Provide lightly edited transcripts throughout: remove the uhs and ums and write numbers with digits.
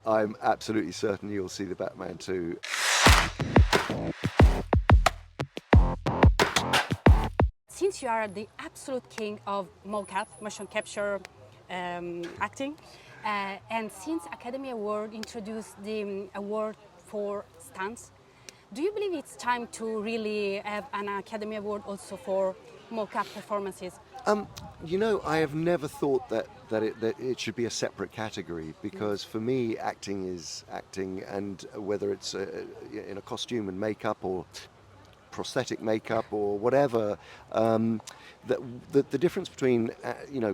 I'm absolutely certain you'll see the Batman too. Since you are the absolute king of Mocap, motion capture acting, and since Academy Award introduced the award for stunts, do you believe it's time to really have an Academy Award also for mocap performances? I have never thought that it should be a separate category, because for me, acting is acting, and whether it's in a costume and makeup or prosthetic makeup or whatever, the difference between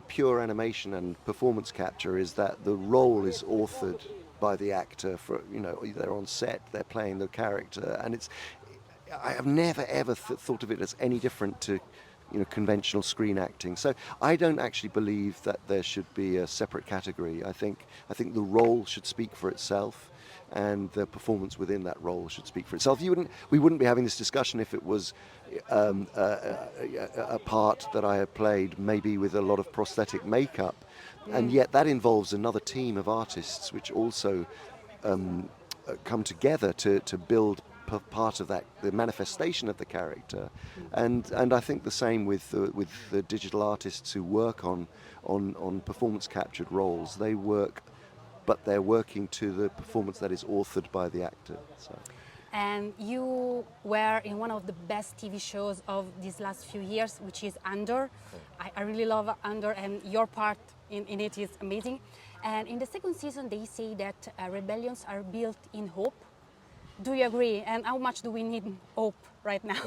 pure animation and performance capture is that the role is authored by the actor. They're on set, they're playing the character, and I have never ever thought of it as any different to conventional screen acting. So I don't actually believe that there should be a separate category. I think the role should speak for itself, and the performance within that role should speak for itself. We wouldn't be having this discussion if it was a part that I had played maybe with a lot of prosthetic makeup, and yet that involves another team of artists which also come together to build part of that, the manifestation of the character, and I think the same with the digital artists who work on performance captured roles. They work, but they're working to the performance that is authored by the actor. So. And you were in one of the best TV shows of these last few years, which is Andor. I really love Andor, and your part in it is amazing. And in the second season, they say that rebellions are built in hope. Do you agree? And how much do we need hope right now?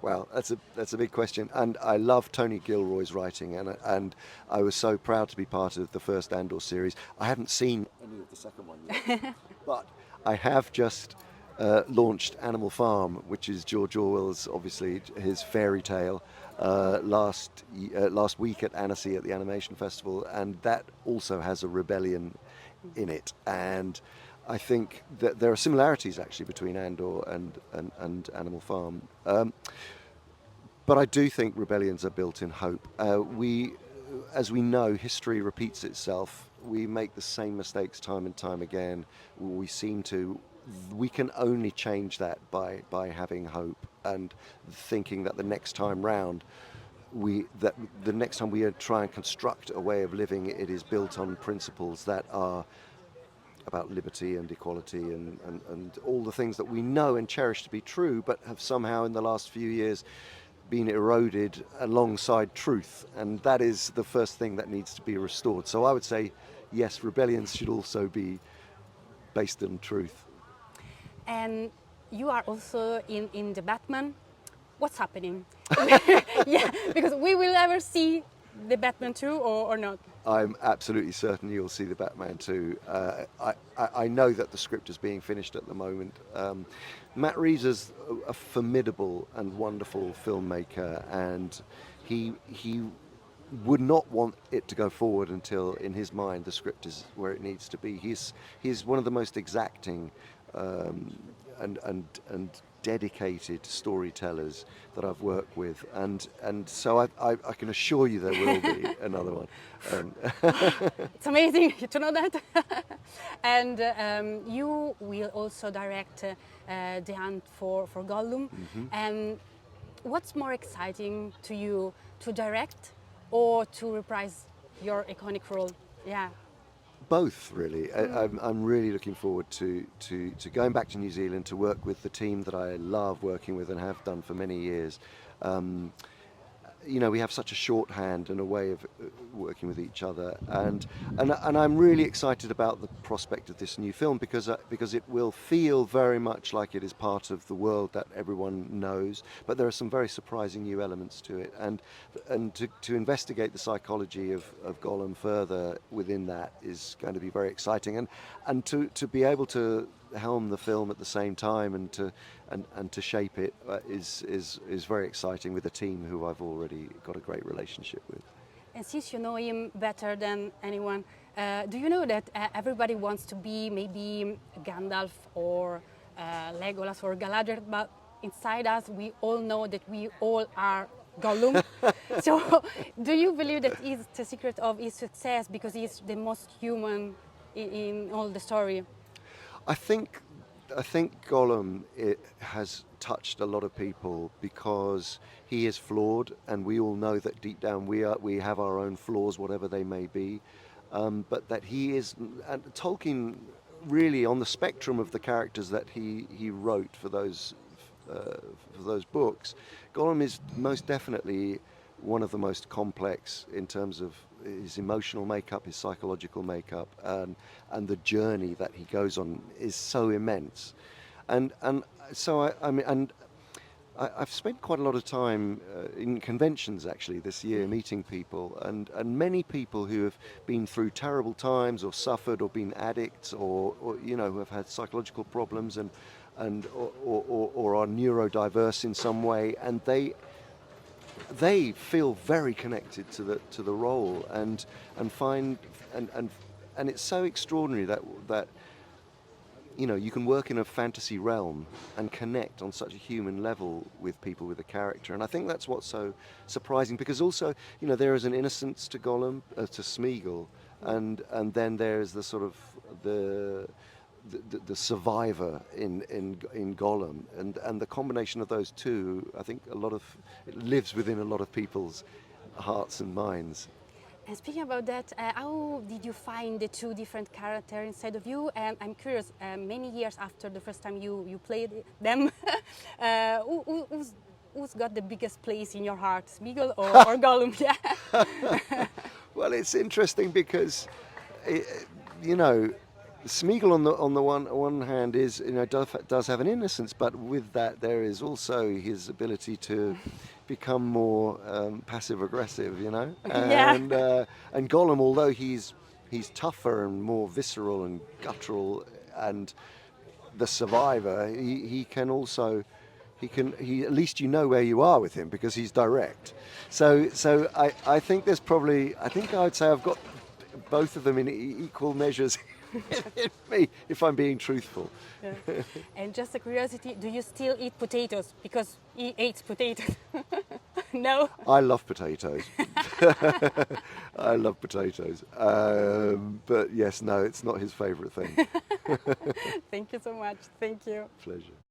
Well, that's a big question, and I love Tony Gilroy's writing, and I was so proud to be part of the first Andor series. I haven't seen any of the second one yet, but I have just launched Animal Farm, which is George Orwell's, obviously, his fairy tale, last week at Annecy at the Animation Festival, and that also has a rebellion in it. And I think that there are similarities actually between Andor and Animal Farm. But I do think rebellions are built in hope. As we know, history repeats itself. We make the same mistakes time and time again. We can only change that by having hope and thinking that the next time round, the next time we try and construct a way of living, it is built on principles that are about liberty and equality and all the things that we know and cherish to be true, but have somehow in the last few years been eroded alongside truth. And that is the first thing that needs to be restored. So I would say, yes, rebellions should also be based on truth. And you are also in the Batman. What's happening? Yeah, because we will ever see the Batman 2 or not? I'm absolutely certain you'll see the Batman too. I know that the script is being finished at the moment. Matt Reeves is a formidable and wonderful filmmaker, and he would not want it to go forward until, in his mind, the script is where it needs to be. He's one of the most exacting and dedicated storytellers that I've worked with, and so I can assure you there will be another one. It's amazing to know that. And you will also direct the hunt for Gollum. And what's more exciting to you, to direct or to reprise your iconic role? Yeah. Both, really. I'm really looking forward to going back to New Zealand to work with the team that I love working with and have done for many years. We have such a shorthand and a way of working with each other, and I'm really excited about the prospect of this new film because it will feel very much like it is part of the world that everyone knows, but there are some very surprising new elements to it, and to investigate the psychology of Gollum further within that is going to be very exciting, and to be able to helm the film at the same time and to shape it is very exciting with a team who I've already got a great relationship with. And since you know him better than anyone, do you know that everybody wants to be maybe Gandalf or Legolas or Galadriel, but inside us we all know that we all are Gollum. So do you believe that is the secret of his success because he's the most human in all the story? I think Gollum has touched a lot of people because he is flawed, and we all know that deep down we have our own flaws, whatever they may be. But that he is, and Tolkien really on the spectrum of the characters that he wrote for those books. Gollum is most definitely one of the most complex in terms of his emotional makeup, his psychological makeup, and the journey that he goes on is so immense. And so I've spent quite a lot of time in conventions actually this year meeting people, and many people who have been through terrible times or suffered or been addicts or who have had psychological problems or are neurodiverse in some way, and they feel very connected to the role and find and it's so extraordinary that you can work in a fantasy realm and connect on such a human level with people with a character, and I think that's what's so surprising, because also there is an innocence to Gollum, to Smeagol, and then there's the sort of the survivor in Gollum, and the combination of those two, I think it lives within a lot of people's hearts and minds. And speaking about that, how did you find the two different characters inside of you? And I'm curious, many years after the first time you played them, who's got the biggest place in your heart, Smeagol or Gollum? Yeah. Well, it's interesting because, Smeagol on the one hand is does have an innocence, but with that there is also his ability to become more passive aggressive, and Gollum, although he's tougher and more visceral and guttural and the survivor, he can also he at least where you are with him because he's direct. So I think I'd say I've got both of them in equal measures in me, if I'm being truthful. Yeah. And just a curiosity, do you still eat potatoes? Because he ate potatoes. No? I love potatoes. I love potatoes. But yes, no, it's not his favourite thing. Thank you so much. Thank you. Pleasure.